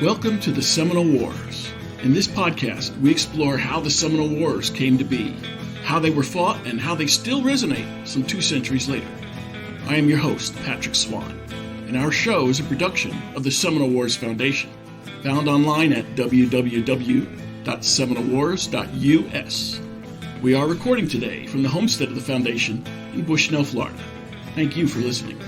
Welcome to the Seminole Wars. In this podcast, we explore how the Seminole Wars came to be, how they were fought, and how they still resonate some 2 centuries later. I am your host, Patrick Swan, and our show is a production of the Seminole Wars Foundation, found online at www.seminolewars.us. We are recording today from the homestead of the Foundation in Bushnell, Florida. Thank you for listening.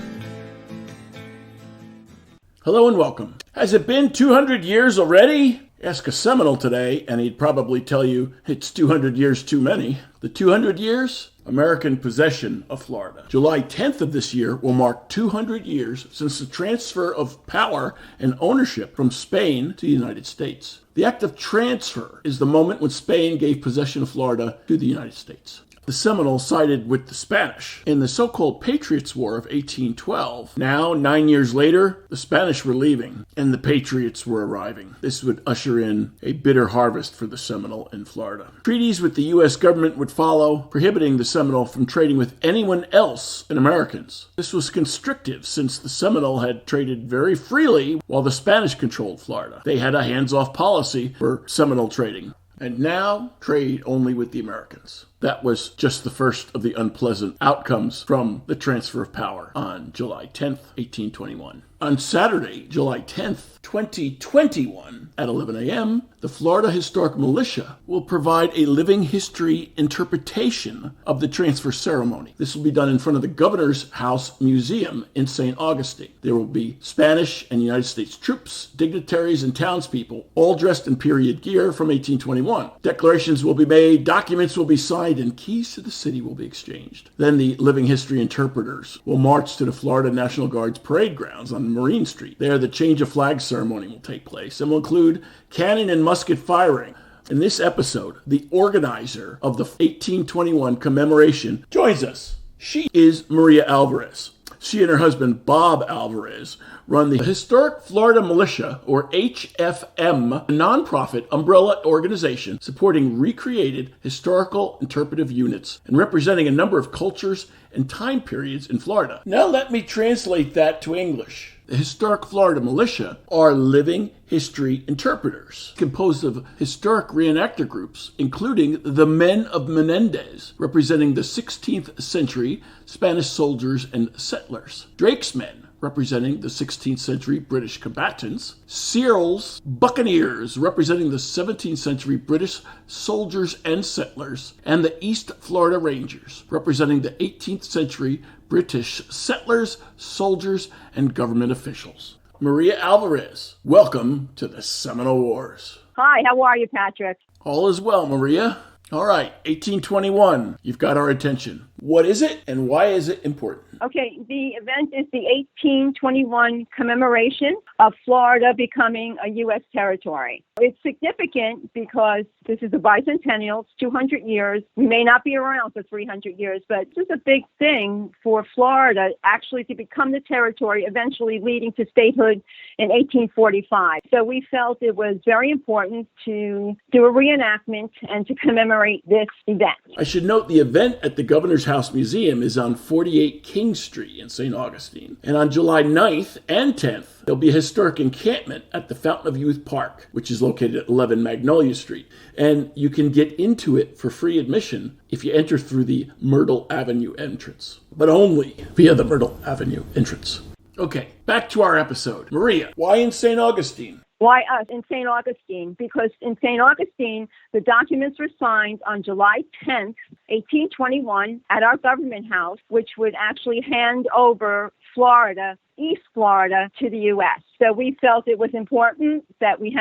Hello and welcome. Has it been 200 years already? Ask a Seminole today, and he'd probably tell you it's 200 years too many. The 200 years? American possession of Florida. July 10th of this year will mark 200 years since the transfer of power and ownership from Spain to the United States. The act of transfer is the moment when Spain gave possession of Florida to the United States. The Seminoles sided with the Spanish in the so-called Patriot War of 1812. Now, 9 years later, the Spanish were leaving and the Patriots were arriving. This would usher in a bitter harvest for the Seminole in Florida. Treaties with the U.S. government would follow, prohibiting the Seminole from trading with anyone else than Americans. This was constrictive since the Seminole had traded very freely while the Spanish controlled Florida. They had a hands-off policy for Seminole trading. And now, trade only with the Americans. That was just the first of the unpleasant outcomes from the transfer of power on July 10th, 1821. On Saturday, July 10th, 2021, at 11 a.m., the Florida Historic Militia will provide a living history interpretation of the transfer ceremony. This will be done in front of the Governor's House Museum in St Augustine. There will be Spanish and United States troops, dignitaries, and townspeople, all dressed in period gear from 1821. Declarations will be made, documents will be signed, and keys to the city will be exchanged. Then the living history interpreters will march to the Florida National Guard's parade grounds on Marine Street. There, the change of flag ceremony will take place and will include cannon and musket firing. In this episode, the organizer of the 1821 Commemoration joins us. She is Maria Alvarez. She and her husband, Bob Alvarez, run the Historic Florida Militia, or HFM, a nonprofit umbrella organization supporting recreated historical interpretive units and representing a number of cultures and time periods in Florida. Now let me translate that to English. The Historic Florida Militia are living history interpreters, composed of historic reenactor groups, including the Men of Mendendez, representing the 16th century Spanish soldiers and settlers, Drake's Men, representing the 16th century British combatants, Searle's Buccaneers, representing the 17th century British soldiers and settlers, and the East Florida Rangers, representing the 18th century British settlers, soldiers, and government officials. Maria Alvarez, welcome to the Seminole Wars. Hi, how are you, Patrick? All is well, Maria. All right, 1821, you've got our attention. What is it and why is it important? Okay, the event is the 1821 commemoration of Florida becoming a U.S. territory. It's significant because this is a bicentennial, it's 200 years. We may not be around for 300 years, but this is a big thing for Florida actually to become the territory, eventually leading to statehood in 1845. So we felt it was very important to do a reenactment and to commemorate this event. I should note the event at the Governor's House Museum is on 48 King Street in St Augustine. And on July 9th and 10th, there'll be a historic encampment at the Fountain of Youth Park, which is located at 11 Magnolia Street. And you can get into it for free admission if you enter through the Myrtle Avenue entrance, but only via the Myrtle Avenue entrance. Okay, back to our episode. Maria, why in St. Augustine? Why us in St. Augustine? Because in St. Augustine, the documents were signed on July 10th, 1821, at our government house, which would actually hand over Florida, East Florida, to the U.S. So we felt it was important that we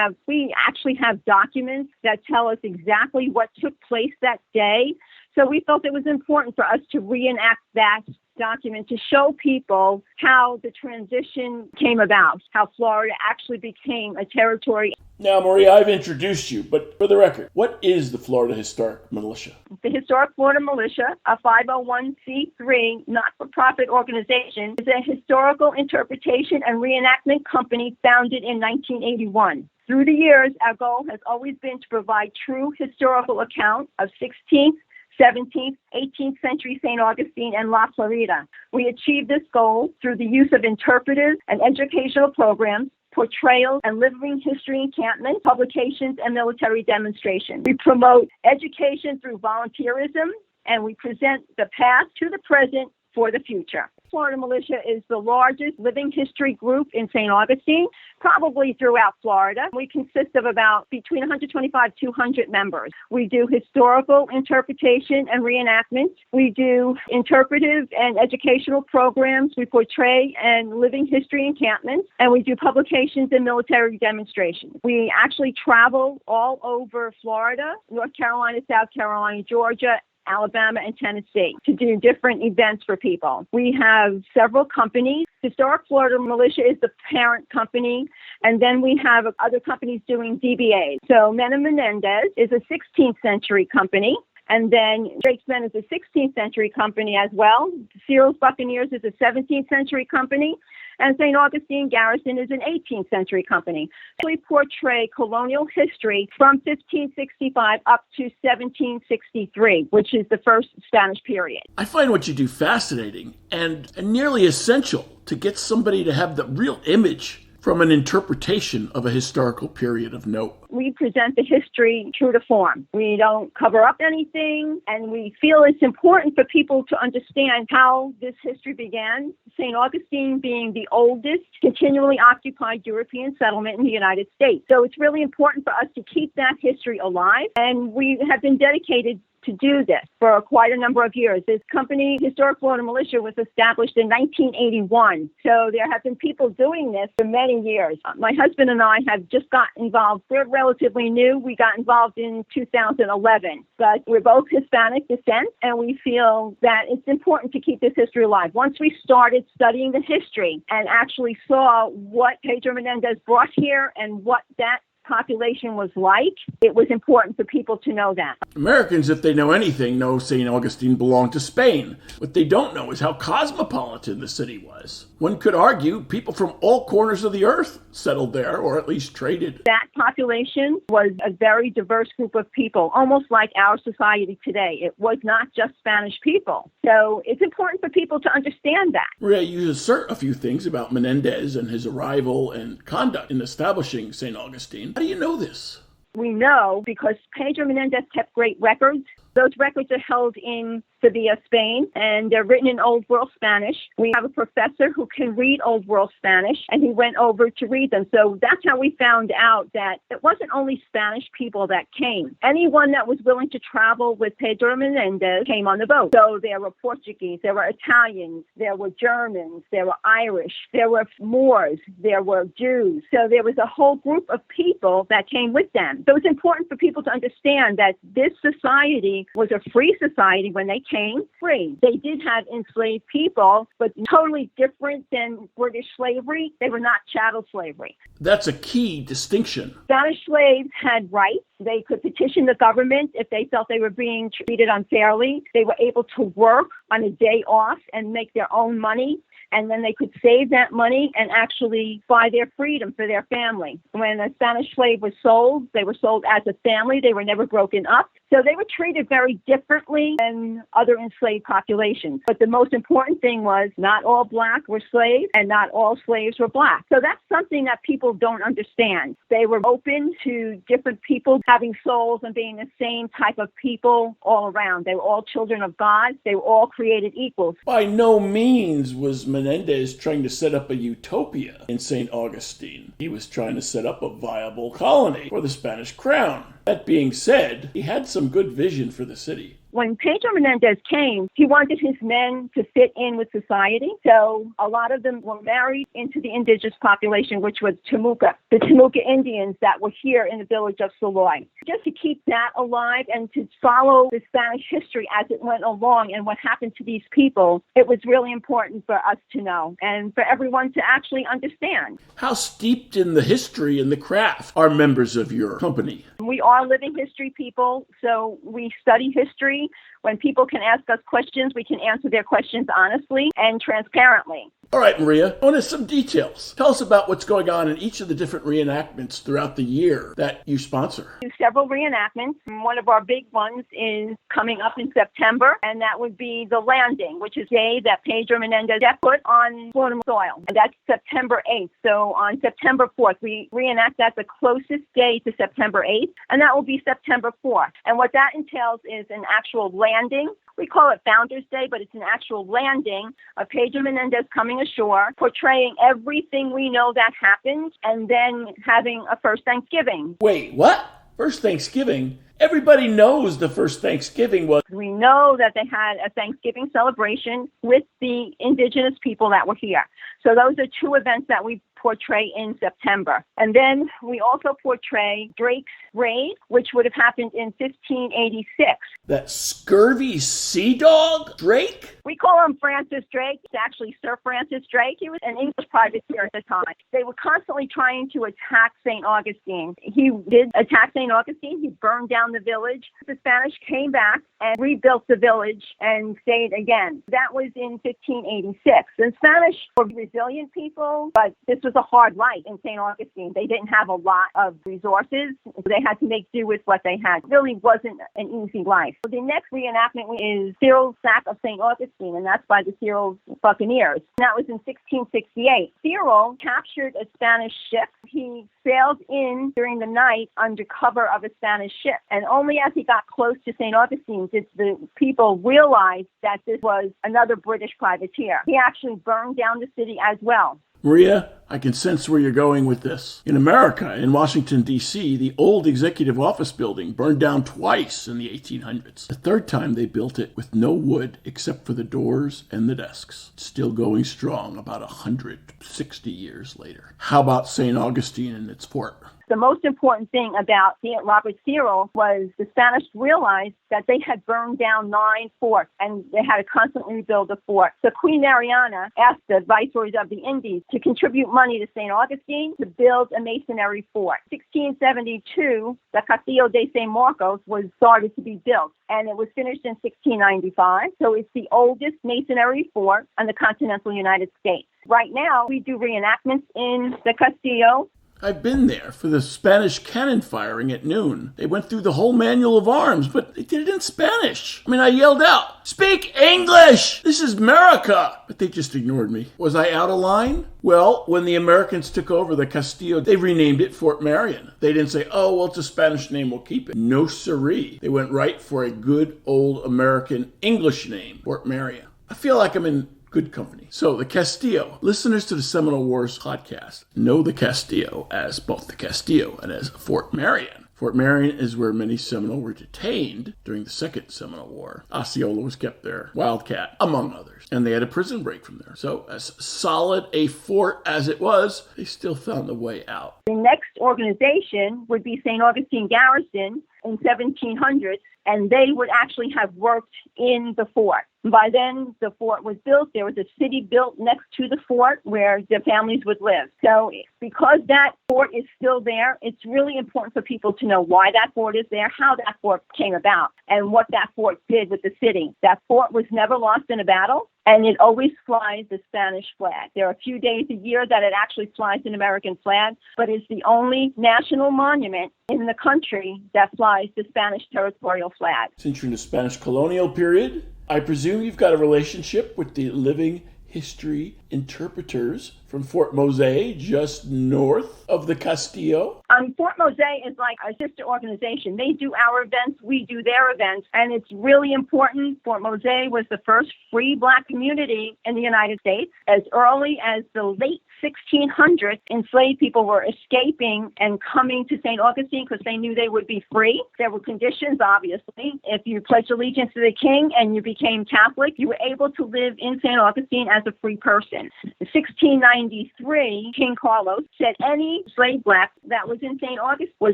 actually have documents that tell us exactly what took place that day. So we felt it was important for us to reenact that document to show people how the transition came about, how Florida actually became a territory. Now, Maria, I've introduced you, but for the record, what is the Florida Historic Militia? The Historic Florida Militia, a 501c3 not-for-profit organization, is a historical interpretation and reenactment company founded in 1981. Through the years, our goal has always been to provide true historical account of 16th, 17th, 18th century St. Augustine, and La Florida. We achieved this goal through the use of interpreters and educational programs, portrayals and living history encampments, publications, and military demonstrations. We promote education through volunteerism, and we present the past to the present for the future. Florida Militia is the largest living history group in St. Augustine, probably throughout Florida. We consist of about between 125 to 200 members. We do historical interpretation and reenactment. We do interpretive and educational programs. We portray and living history encampments, and we do publications and military demonstrations. We actually travel all over Florida, North Carolina, South Carolina, Georgia, Alabama, and Tennessee to do different events for people. We have several companies. Historic Florida Militia is the parent company, and then we have other companies doing DBAs. So Mendendez is a 16th century company. And then Drake's Men is a 16th century company as well. Cyril's Buccaneers is a 17th century company. And St. Augustine Garrison is an 18th century company. We portray colonial history from 1565 up to 1763, which is the first Spanish period. I find what you do fascinating and nearly essential to get somebody to have the real image from an interpretation of a historical period of note. We present the history true to form. We don't cover up anything, and we feel it's important for people to understand how this history began. St. Augustine being the oldest continually occupied European settlement in the United States. So it's really important for us to keep that history alive, and we have been dedicated to do this for quite a number of years. This company, Historic Florida Militia, was established in 1981. So there have been people doing this for many years. My husband and I have just got involved. We're relatively new. We got involved in 2011, but we're both Hispanic descent, and we feel that it's important to keep this history alive. Once we started studying the history and actually saw what Pedro Mendendez brought here and what that population was like, it was important for people to know that. Americans, if they know anything, know St. Augustine belonged to Spain. What they don't know is how cosmopolitan the city was. One could argue people from all corners of the earth settled there, or at least traded. That population was a very diverse group of people, almost like our society today. It was not just Spanish people. So it's important for people to understand that. Maria, you assert a few things about Mendendez and his arrival and conduct in establishing St. Augustine. How do you know this? We know because Pedro Mendendez kept great records. Those records are held in Sevilla, Spain, and they're written in Old World Spanish. We have a professor who can read Old World Spanish, and he went over to read them. So that's how we found out that it wasn't only Spanish people that came. Anyone that was willing to travel with Pedro Mendendez came on the boat. So there were Portuguese, there were Italians, there were Germans, there were Irish, there were Moors, there were Jews. So there was a whole group of people that came with them. So it's important for people to understand that this society was a free society when they came, free. They did have enslaved people, but totally different than British slavery. They were not chattel slavery. That's a key distinction. Spanish slaves had rights. They could petition the government if they felt they were being treated unfairly. They were able to work on a day off and make their own money. And then they could save that money and actually buy their freedom for their family. When a Spanish slave was sold, they were sold as a family. They were never broken up. So they were treated very differently than other enslaved populations. But the most important thing was not all black were slaves and not all slaves were black. So that's something that people don't understand. They were open to different people having souls and being the same type of people all around. They were all children of God. They were all created equals. By no means was Mendendez trying to set up a utopia in St. Augustine. He was trying to set up a viable colony for the Spanish crown. That being said, he had some good vision for the city. When Pedro Mendendez came, he wanted his men to fit in with society. So a lot of them were married into the indigenous population, which was Temuca, the Temuca Indians that were here in the village of Saloy. Just to keep that alive and to follow the Spanish history as it went along and what happened to these people, it was really important for us to know and for everyone to actually understand. How steeped in the history and the craft are members of your company? We are living history people, so we study history. When people can ask us questions, we can answer their questions honestly and transparently. All right, Maria, I want some details. Tell us about what's going on in each of the different reenactments throughout the year that you sponsor. We do several reenactments. One of our big ones is coming up in September, and that would be the landing, which is the day that Pedro Mendendez set foot on Florida soil. And that's September 8th. So on September 4th, we reenact that the closest day to September 8th, and that will be September 4th. And what that entails is an actual landing. We call it Founders Day, but it's an actual landing of Pedro Mendendez coming ashore, portraying everything we know that happened, and then having a first Thanksgiving. Wait, what? First Thanksgiving? Everybody knows the first Thanksgiving was... We know that they had a Thanksgiving celebration with the indigenous people that were here. So those are two events that we portray in September. And then we also portray Drake's raid, which would have happened in 1586. That scurvy sea dog, Drake? We call him Francis Drake. It's actually Sir Francis Drake. He was an English privateer at the time. They were constantly trying to attack St. Augustine. He did attack St. Augustine. He burned down the village. The Spanish came back and rebuilt the village and stayed again. That was in 1586. The Spanish were resilient people, but this was a hard life in St. Augustine. They didn't have a lot of resources. They had to make do with what they had. It really wasn't an easy life. The next reenactment is Cyril's sack of St. Augustine, and that's by the Cyril's Buccaneers. And that was in 1668. Cyril captured a Spanish ship. He sailed in during the night under cover of a Spanish ship. And only as he got close to St. Augustine did the people realize that this was another British privateer. He actually burned down the city as well. Maria, I can sense where you're going with this. In America, in Washington, D.C., the old executive office building burned down twice in the 1800s. The third time they built it with no wood except for the doors and the desks. It's still going strong about 160 years later. How about St. Augustine and its fort? The most important thing about Robert Cyril was the Spanish realized that they had burned down 9 forts and they had to constantly rebuild the fort. So Queen Mariana asked the viceroys of the Indies to contribute money to St. Augustine to build a masonry fort. 1672, the Castillo de San Marcos was started to be built, and it was finished in 1695. So it's the oldest masonry fort in the continental United States. Right now, we do reenactments in the Castillo. I've been there for the Spanish cannon firing at noon. They went through the whole manual of arms, but they did it in Spanish. I mean, I yelled out, "Speak English! This is America!" But they just ignored me. Was I out of line? Well, when the Americans took over the Castillo, they renamed it Fort Marion. They didn't say, "Oh, well, it's a Spanish name, we'll keep it." No siree. They went right for a good old American English name, Fort Marion. I feel like I'm in good company. So the Castillo. Listeners to the Seminole Wars podcast know the Castillo as both the Castillo and as Fort Marion. Fort Marion is where many Seminole were detained during the Second Seminole War. Osceola was kept there, Wildcat, among others. And they had a prison break from there. So as solid a fort as it was, they still found a way out. The next organization would be St. Augustine Garrison in 1700s, and they would actually have worked in the fort. By then, the fort was built. There was a city built next to the fort where the families would live. So because that fort is still there, it's really important for people to know why that fort is there, how that fort came about, and what that fort did with the city. That fort was never lost in a battle, and it always flies the Spanish flag. There are a few days a year that it actually flies an American flag, but it's the only national monument in the country that flies the Spanish territorial flag. Since you're in the Spanish colonial period, I presume you've got a relationship with the living history interpreters from Fort Mosaic, just north of the Castillo. Fort Mosaic is like a sister organization. They do our events, we do their events, and it's really important. Fort Mosaic was the first free Black community in the United States. As early as the late 1600s, enslaved people were escaping and coming to St. Augustine because they knew they would be free. There were conditions, obviously. If you pledged allegiance to the king and you became Catholic, you were able to live in St. Augustine as a free person. In 1693, King Carlos said any slave Black that was in St. Augustine was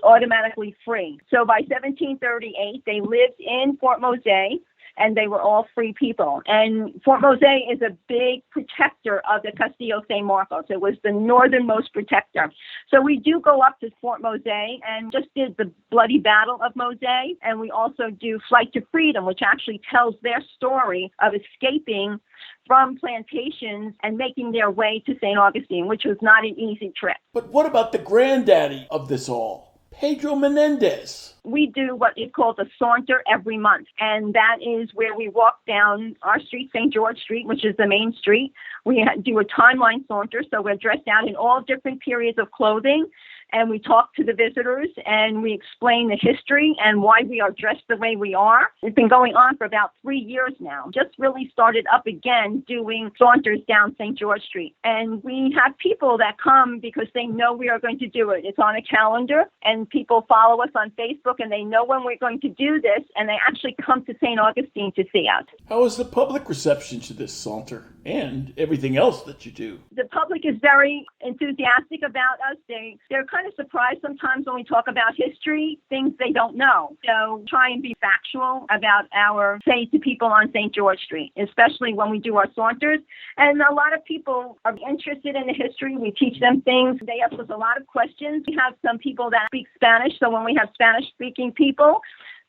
automatically free. So by 1738, they lived in Fort Mosaic. and they were all free people. And Fort Mosaic is a big protector of the Castillo San Marcos. It was the northernmost protector. So we do go up to Fort Mosaic and just did the bloody battle of Mosaic. And we also do Flight to Freedom, which actually tells their story of escaping from plantations and making their way to St. Augustine, which was not an easy trip. But what about the granddaddy of this all, Pedro Mendendez? We do what is called a saunter every month, and that is where we walk down our street, St. George Street, which is the main street. We do a timeline saunter, so we're dressed out in all different periods of clothing, and we talk to the visitors, and we explain the history and why we are dressed the way we are. It's been going on for about 3 years now. Just really started up again doing saunters down St. George Street. And we have people that come because they know we are going to do it. It's on a calendar, and people follow us on Facebook, and they know when we're going to do this, and they actually come to St. Augustine to see us. How is the public reception to this saunter and everything else that you do? The public is very enthusiastic about us. They're kind of surprised sometimes when we talk about history, things they don't know. So try and be factual about our say to people on St. George Street, especially when we do our saunters. And a lot of people are interested in the history. We teach them things. They ask us a lot of questions. We have some people that speak Spanish, so when we have Spanish-speaking people,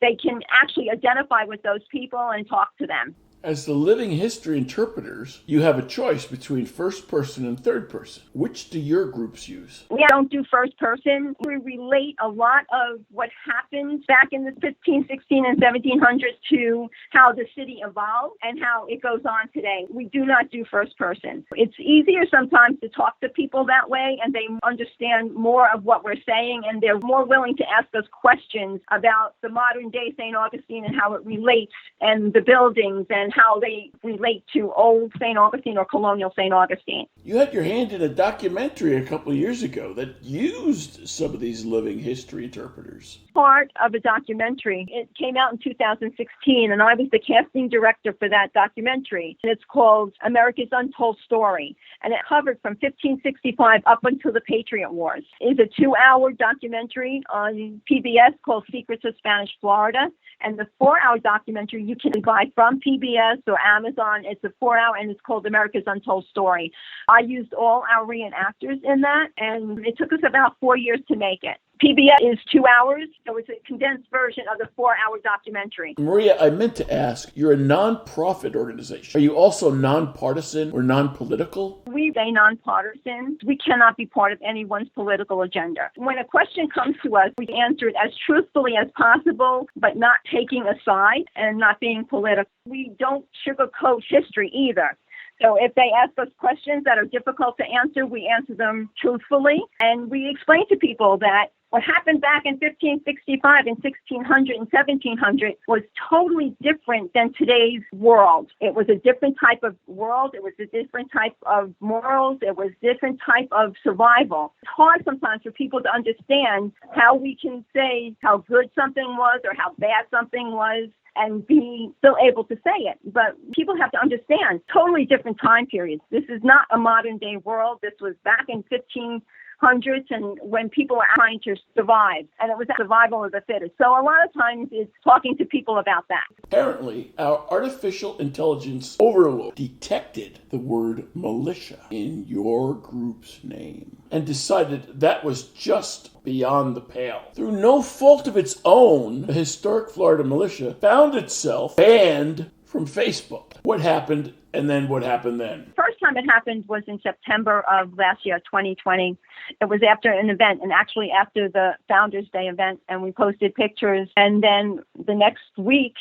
they can actually identify with those people and talk to them. As the living history interpreters, you have a choice between first person and third person. Which do your groups use? We don't do first person. We relate a lot of what happened back in the 15, 16, and 1700s to how the city evolved and how it goes on today. We do not do first person. It's easier sometimes to talk to people that way, and they understand more of what we're saying, and they're more willing to ask us questions about the modern day St. Augustine and how it relates, and the buildings, and how they relate to old St. Augustine or colonial St. Augustine. You had your hand in a documentary a couple of years ago that used some of these living history interpreters. Part of a documentary. It came out in 2016, and I was the casting director for that documentary. And it's called America's Untold Story, and it covered from 1565 up until the Patriot Wars. It's a 2-hour documentary on PBS called Secrets of Spanish Florida. And the 4-hour documentary you can buy from PBS or Amazon. It's a 4-hour, and it's called America's Untold Story. I used all our reenactors in that, and it took us about 4 years to make it. PBS is 2 hours, so it's a condensed version of the 4-hour documentary. Maria, I meant to ask, you're a nonprofit organization. Are you also nonpartisan or non-political? We say nonpartisan. We cannot be part of anyone's political agenda. When a question comes to us, we answer it as truthfully as possible, but not taking a side and not being political. We don't sugarcoat history either. So if they ask us questions that are difficult to answer, we answer them truthfully. And we explain to people that what happened back in 1565 and 1600 and 1700 was totally different than today's world. It was a different type of world. It was a different type of morals. It was a different type of survival. It's hard sometimes for people to understand how we can say how good something was or how bad something was and be still able to say it. But people have to understand totally different time periods. This is not a modern day world. This was back in 1500s and when people were trying to survive, and it was survival of the fittest. So a lot of times it's talking to people about that. Apparently, our artificial intelligence overlord detected the word militia in your group's name and decided that was just beyond the pale. Through no fault of its own, the Historic Florida Militia found itself banned from Facebook. What happened, and then what happened then? First time it happened was in September of last year, 2020. It was after an event, and actually after the Founders Day event, and we posted pictures. And then the next week,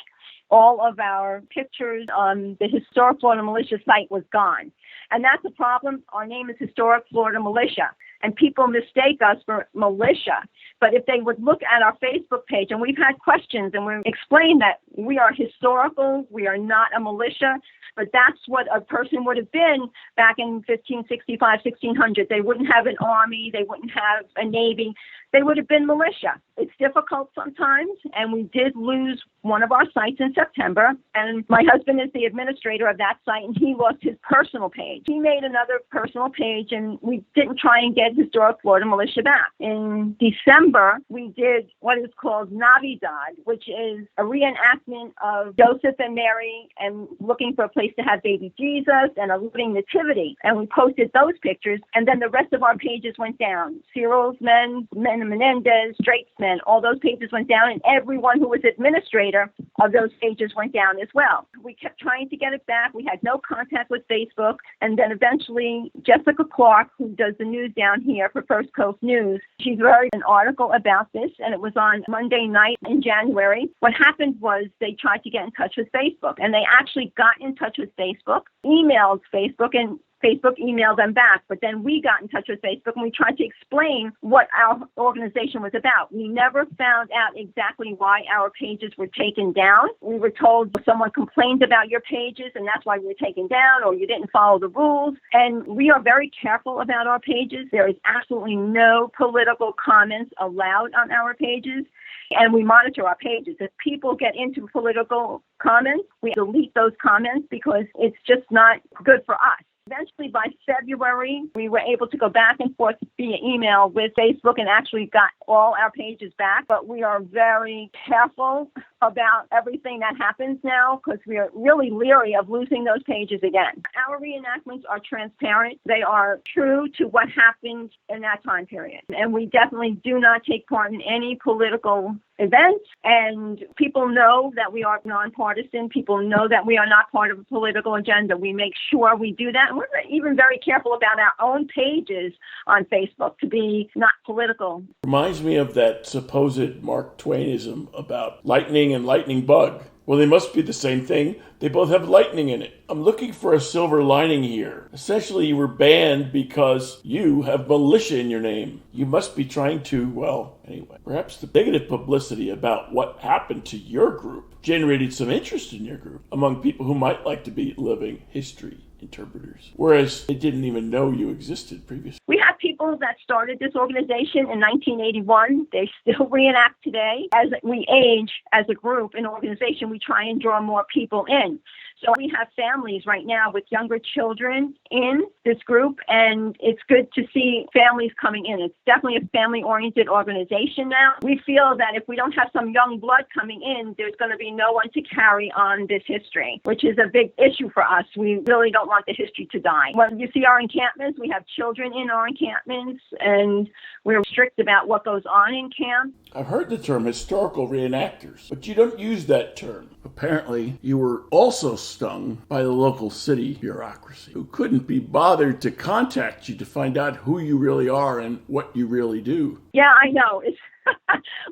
all of our pictures on the Historic Florida Militia site was gone. And that's a problem. Our name is Historic Florida Militia, and people mistake us for militia. But if they would look at our Facebook page, and we've had questions, and we explained that we are historical, we are not a militia, but that's what a person would have been back in 1565, 1600. They wouldn't have an army, they wouldn't have a navy, they would have been militia. It's difficult sometimes, and we did lose one of our sites in September, and my husband is the administrator of that site, and he lost his personal page. He made another personal page, and we didn't try and get get Historic Florida Militia back. In December, we did what is called Navidad, which is a reenactment of Joseph and Mary and looking for a place to have baby Jesus and a living nativity. And we posted those pictures, and then the rest of our pages went down. Cyril's men, Mendendez, Drake's men, all those pages went down, and everyone who was administrator of those pages went down as well. We kept trying to get it back. We had no contact with Facebook, and then eventually Jessica Clark, who does the news down here for First Coast News, she wrote an article about this, and it was on Monday night in January. What happened was they tried to get in touch with Facebook, and they actually got in touch with Facebook, emailed Facebook, and Facebook emailed them back, but then we got in touch with Facebook and we tried to explain what our organization was about. We never found out exactly why our pages were taken down. We were told someone complained about your pages and that's why we were taken down, or you didn't follow the rules. And we are very careful about our pages. There is absolutely no political comments allowed on our pages. And we monitor our pages. If people get into political comments, we delete those comments because it's just not good for us. Eventually, by February, we were able to go back and forth via email with Facebook and actually got all our pages back. But we are very careful about everything that happens now because we are really leery of losing those pages again. Our reenactments are transparent. They are true to what happened in that time period. And we definitely do not take part in any political events, and people know that we are nonpartisan. People know that we are not part of a political agenda. We make sure we do that, and we're even very careful about our own pages on Facebook to be not political. Reminds me of that supposed Mark Twainism about lightning and lightning bug. Well, they must be the same thing. They both have lightning in it. I'm looking for a silver lining here. Essentially, you were banned because you have militia in your name. You must be trying to, well, anyway, perhaps the negative publicity about what happened to your group generated some interest in your group among people who might like to be living history interpreters, whereas they didn't even know you existed previously. We have people that started this organization in 1981. They still reenact today. As we age as a group, an organization, we try and draw more people in. So we have families right now with younger children in this group, and it's good to see families coming in. It's definitely a family-oriented organization now. We feel that if we don't have some young blood coming in, there's going to be no one to carry on this history, which is a big issue for us. We really don't want the history to die. When you see our encampments, we have children in our encampments, and we're strict about what goes on in camp. I've heard the term historical reenactors, but you don't use that term. Apparently, you were also stung by the local city bureaucracy, who couldn't be bothered to contact you to find out who you really are and what you really do. Yeah, I know.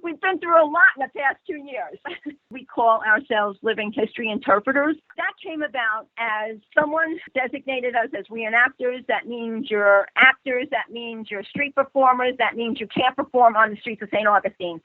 We've been through a lot in the past 2 years. We call ourselves living history interpreters. That came about as someone designated us as reenactors. That means you're actors. That means you're street performers. That means you can't perform on the streets of St. Augustine.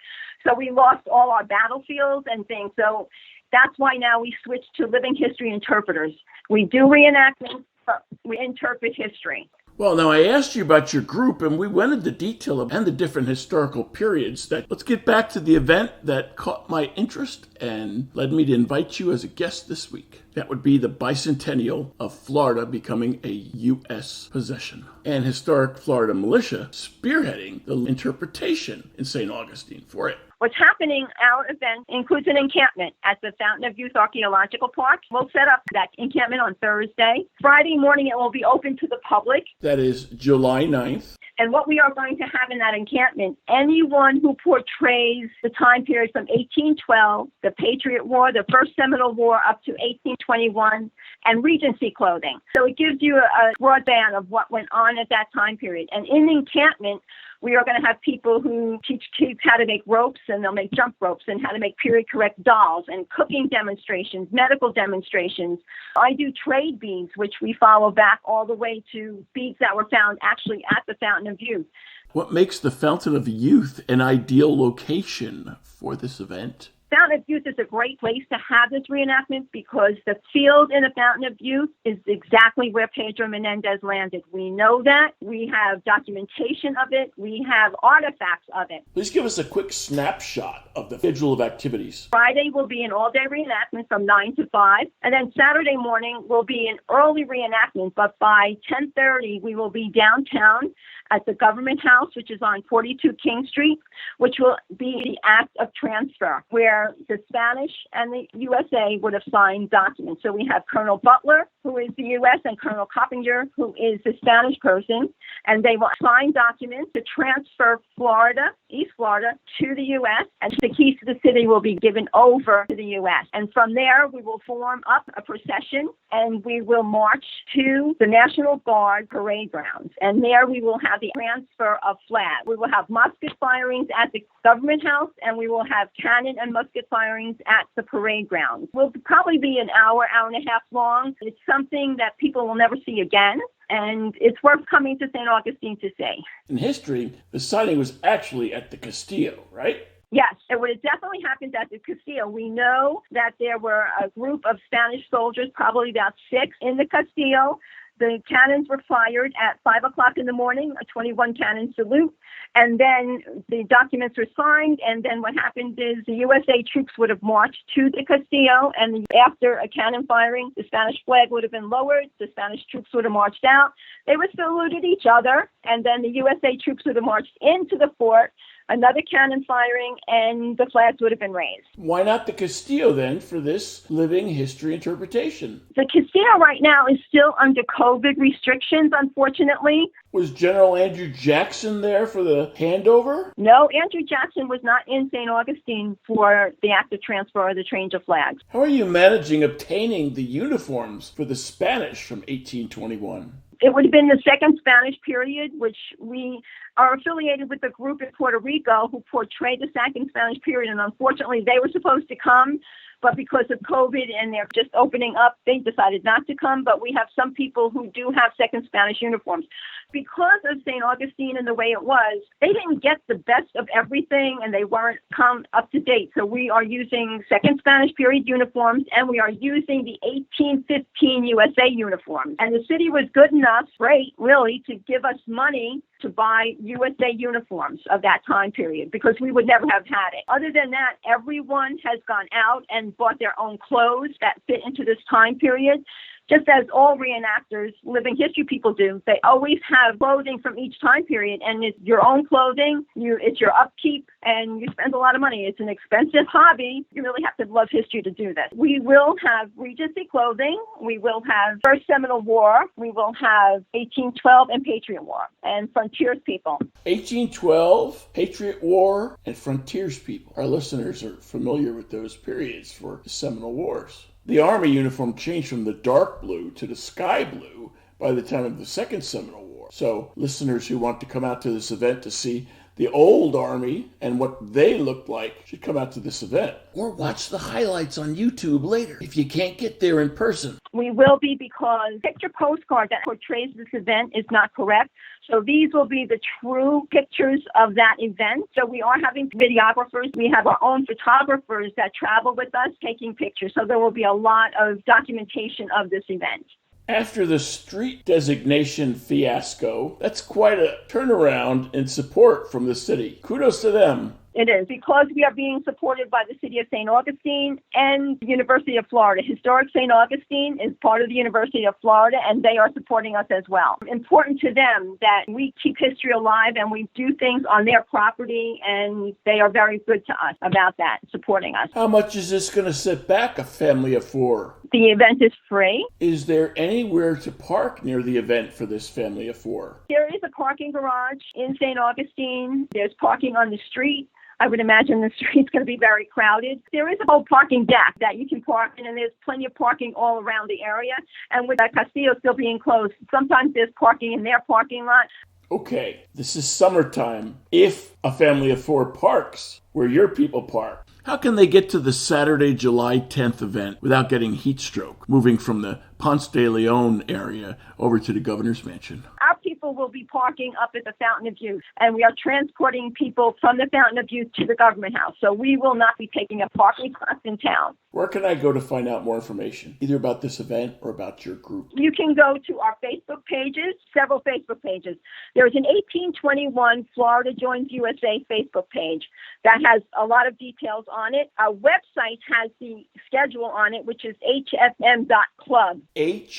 So we lost all our battlefields and things. So that's why now we switched to living history interpreters. We do reenactments, but we interpret history. Well, now I asked you about your group, and we went into detail and the different historical periods. Let's get back to the event that caught my interest and led me to invite you as a guest this week. That would be the Bicentennial of Florida becoming a U.S. possession, and Historic Florida Militia spearheading the interpretation in St. Augustine for it. What's happening, our event includes an encampment at the Fountain of Youth Archaeological Park. We'll set up that encampment on Thursday. Friday morning, it will be open to the public. That is July 9th. And what we are going to have in that encampment, anyone who portrays the time period from 1812, the Patriot War, the First Seminole War, up to 1821, and Regency clothing. So it gives you a broad band of what went on at that time period. And in the encampment, we are going to have people who teach kids how to make ropes, and they'll make jump ropes, and how to make period-correct dolls, and cooking demonstrations, medical demonstrations. I do trade beads, which we follow back all the way to beads that were found actually at the Fountain of Youth. What makes the Fountain of Youth an ideal location for this event? Fountain Fountain of Youth is a great place to have this reenactment because the field in the Fountain of Youth is exactly where Pedro Mendendez landed. We know that. We have documentation of it. We have artifacts of it. Please give us a quick snapshot of the schedule of activities. Friday will be an all-day reenactment from 9 to 5, and then Saturday morning will be an early reenactment, but by 10:30 we will be downtown at the Government House, which is on 42 King Street, which will be the act of transfer, where the Spanish and the USA would have signed documents. So we have Colonel Butler, who is the U.S., and Colonel Coppinger, who is the Spanish person, and they will sign documents to transfer Florida, East Florida, to the U.S., and the keys to the city will be given over to the U.S. And from there, we will form up a procession, and we will march to the National Guard parade grounds. And there we will have the transfer of flags. We will have musket firings at the Government House, and we will have cannon and musket firings at the parade grounds. Will probably be an hour, hour and a half long. It's something that people will never see again, and it's worth coming to St. Augustine to see. In history, the sighting was actually at the Castillo, right? Yes, it would have definitely happened at the Castillo. We know that there were a group of Spanish soldiers, probably about 6, in the Castillo. The cannons were fired at 5 o'clock in the morning, a 21 cannon salute, and then the documents were signed, and then what happened is the USA troops would have marched to the Castillo, and after a cannon firing, the Spanish flag would have been lowered, the Spanish troops would have marched out, they would have saluted each other, and then the USA troops would have marched into the fort, another cannon firing, and the flags would have been raised. Why not the Castillo then for this living history interpretation? The Castillo right now is still under COVID restrictions, unfortunately. Was General Andrew Jackson there for the handover? No, Andrew Jackson was not in St. Augustine for the act of transfer or the change of flags. How are you managing obtaining the uniforms for the Spanish from 1821? It would have been the second Spanish period, which we are affiliated with a group in Puerto Rico who portrayed the second Spanish period, and unfortunately they were supposed to come, but because of COVID and they're just opening up, they decided not to come, but we have some people who do have second Spanish uniforms. Because of St. Augustine and the way it was, they didn't get the best of everything and they weren't come up to date. So we are using second Spanish period uniforms and we are using the 1815 USA uniforms. And the city was good enough, great, really, to give us money to buy USA uniforms of that time period because we would never have had it. Other than that, everyone has gone out and bought their own clothes that fit into this time period. Just as all reenactors, living history people do, they always have clothing from each time period, and it's your own clothing, it's your upkeep, and you spend a lot of money. It's an expensive hobby. You really have to love history to do this. We will have Regency clothing. We will have First Seminole War. We will have 1812 and Patriot War, and Frontiers people. 1812, Patriot War, and Frontiers people. Our listeners are familiar with those periods for the Seminole Wars. The Army uniform changed from the dark blue to the sky blue by the time of the Second Seminole War. So listeners who want to come out to this event to see the old Army and what they looked like should come out to this event. Or watch the highlights on YouTube later if you can't get there in person. We will be because picture postcard that portrays this event is not correct. So these will be the true pictures of that event. So we are having videographers. We have our own photographers that travel with us taking pictures. So there will be a lot of documentation of this event. After the street designation fiasco, that's quite a turnaround in support from the city. Kudos to them. It is because we are being supported by the city of St. Augustine and the University of Florida. Historic St. Augustine is part of the University of Florida, and they are supporting us as well. Important to them that we keep history alive and we do things on their property, and they are very good to us about that, supporting us. How much is this going to set back a family of 4? The event is free. Is there anywhere to park near the event for this family of 4? There is a parking garage in St. Augustine. There's parking on the street. I would imagine the street's going to be very crowded. There is a whole parking deck that you can park in, and there's plenty of parking all around the area. And with that Castillo still being closed, sometimes there's parking in their parking lot. Okay, this is summertime. If a family of 4 parks where your people park, how can they get to the Saturday, July 10th event without getting heat stroke, moving from the Ponce de Leon area over to the governor's mansion? Our people people will be parking up at the Fountain of Youth, and we are transporting people from the Fountain of Youth to the government house. So we will not be taking up parking spots in town. Where can I go to find out more information, either about this event or about your group? You can go to our Facebook pages, several Facebook pages. There's an 1821 Florida Joins USA Facebook page that has a lot of details on it. Our website has the schedule on it, which is hfm.club. hfm.club.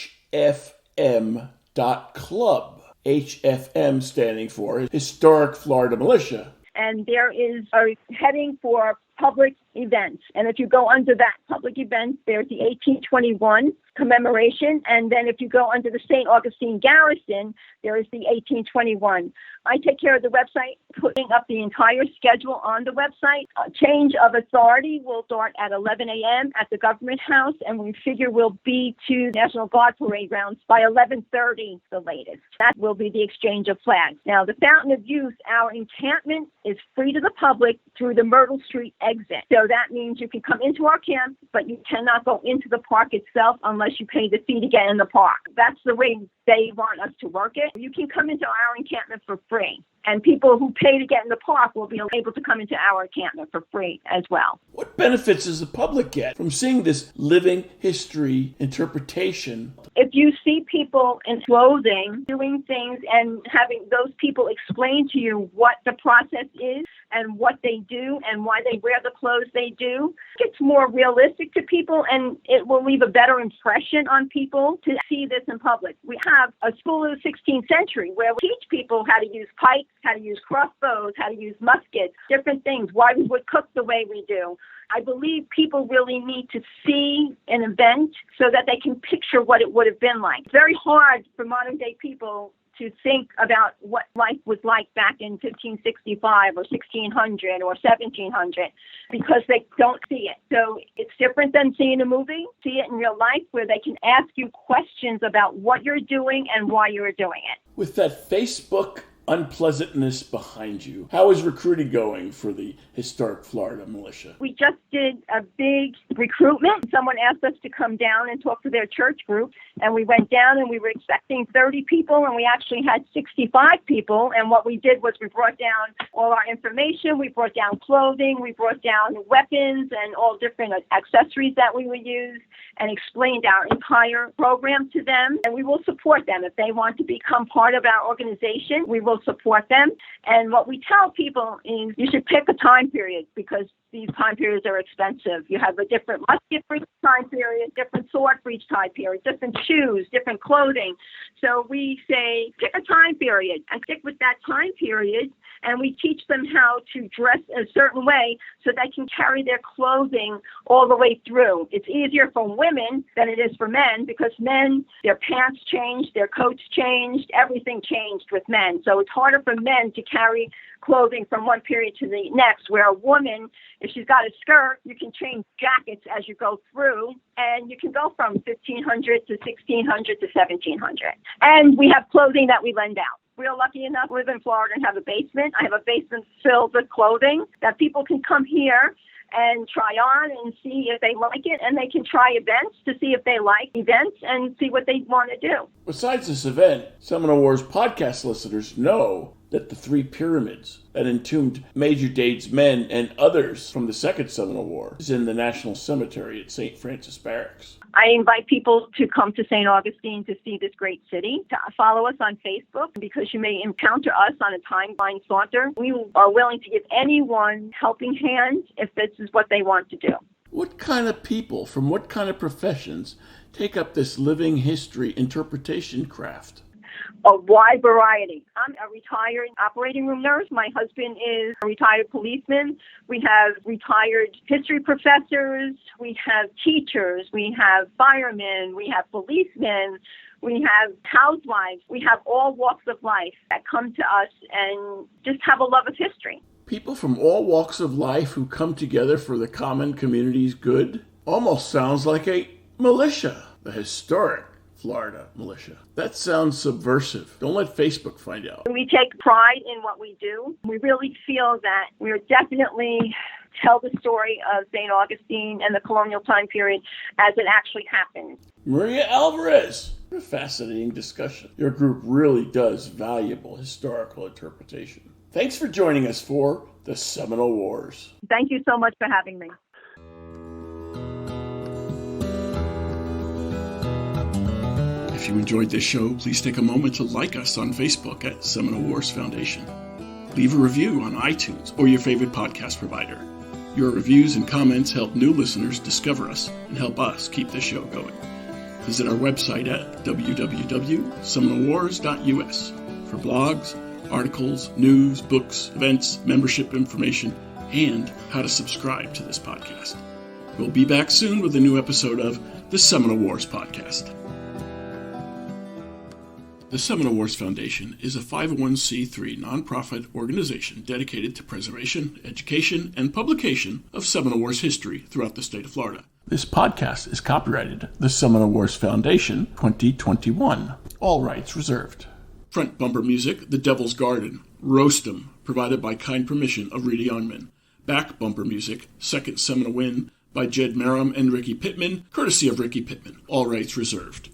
HFM standing for Historic Florida Militia. And there is a heading for public events. And if you go under that public event, there's the 1821 Commemoration. And then if you go under the St. Augustine Garrison, there is the 1821. I take care of the website, putting up the entire schedule on the website. A change of authority will start at 11 a.m. at the government house, and we figure we'll be to National Guard parade grounds by 11:30, the latest. That will be the exchange of flags. Now, the Fountain of Youth, our encampment is free to the public through the Myrtle Street exit. So that means you can come into our camp, but you cannot go into the park itself unless you pay the fee to get in the park. That's the way they want us to work it. You can come into our encampment for free, and people who pay to get in the park will be able to come into our encampment for free as well. What benefits does the public get from seeing this living history interpretation? If you see people in clothing doing things and having those people explain to you what the process is and what they do and why they wear the clothes they do, it's more realistic to people, and it will leave a better impression on people to see this in public. We have a school of the 16th century where we teach people how to use pikes, how to use crossbows, how to use muskets, different things, why we would cook the way we do. I believe people really need to see an event so that they can picture what it would have been like. It's very hard for modern day people to think about what life was like back in 1565 or 1600 or 1700 because they don't see it. So it's different than seeing a movie, see it in real life where they can ask you questions about what you're doing and why you're doing it. With that Facebook unpleasantness behind you, how is recruiting going for the Historic Florida Militia? We just did a big recruitment. Someone asked us to come down and talk to their church group, and we went down and we were expecting 30 people, and we actually had 65 people. And what we did was we brought down all our information, we brought down clothing, we brought down weapons and all different accessories that we would use, and explained our entire program to them. And we will support them. If they want to become part of our organization, we will support them. And what we tell people is you should pick a time period because these time periods are expensive. You have a different musket for each time period, different sword for each time period, different shoes, different clothing. So we say pick a time period and stick with that time period, and we teach them how to dress a certain way so they can carry their clothing all the way through. It's easier for women than it is for men because men, their pants changed, their coats changed, everything changed with men. So it's harder for men to carry clothing from one period to the next, where a woman, if she's got a skirt, you can change jackets as you go through, and you can go from 1500 to 1600 to 1700. And we have clothing that we lend out. We're lucky enough to live in Florida and have a basement. I have a basement filled with clothing that people can come here and try on and see if they like it, and they can try events to see if they like events and see what they want to do. Besides this event, Seminole Wars podcast listeners know that the three pyramids that entombed Major Dade's men and others from the Second Seminole War is in the National Cemetery at St. Francis Barracks. I invite people to come to St. Augustine to see this great city, to follow us on Facebook because you may encounter us on a timeline saunter. We are willing to give anyone helping hands if this is what they want to do. What kind of people from what kind of professions take up this living history interpretation craft? A wide variety. I'm a retired operating room nurse. My husband is a retired policeman. We have retired history professors. We have teachers. We have firemen. We have policemen. We have housewives. We have all walks of life that come to us and just have a love of history. People from all walks of life who come together for the common community's good? Almost sounds like a militia, the Historic Florida Militia. That sounds subversive. Don't let Facebook find out. We take pride in what we do. We really feel that we're definitely tell the story of St. Augustine and the colonial time period as it actually happened. Maria Alvarez. What a fascinating discussion. Your group really does valuable historical interpretation. Thanks for joining us for the Seminole Wars. Thank you so much for having me. If you enjoyed this show, please take a moment to like us on Facebook at Seminole Wars Foundation. Leave a review on iTunes or your favorite podcast provider. Your reviews and comments help new listeners discover us and help us keep the show going. Visit our website at www.seminolewars.us for blogs, articles, news, books, events, membership information, and how to subscribe to this podcast. We'll be back soon with a new episode of the Seminole Wars Podcast. The Seminole Wars Foundation is a 501c3 nonprofit organization dedicated to preservation, education, and publication of Seminole Wars history throughout the state of Florida. This podcast is copyrighted the Seminole Wars Foundation 2021. All rights reserved. Front bumper music, The Devil's Garden, Roast 'em, provided by kind permission of Rita Youngman. Back bumper music, Second Seminole Win, by Jed Merrim and Ricky Pittman, courtesy of Ricky Pittman. All rights reserved.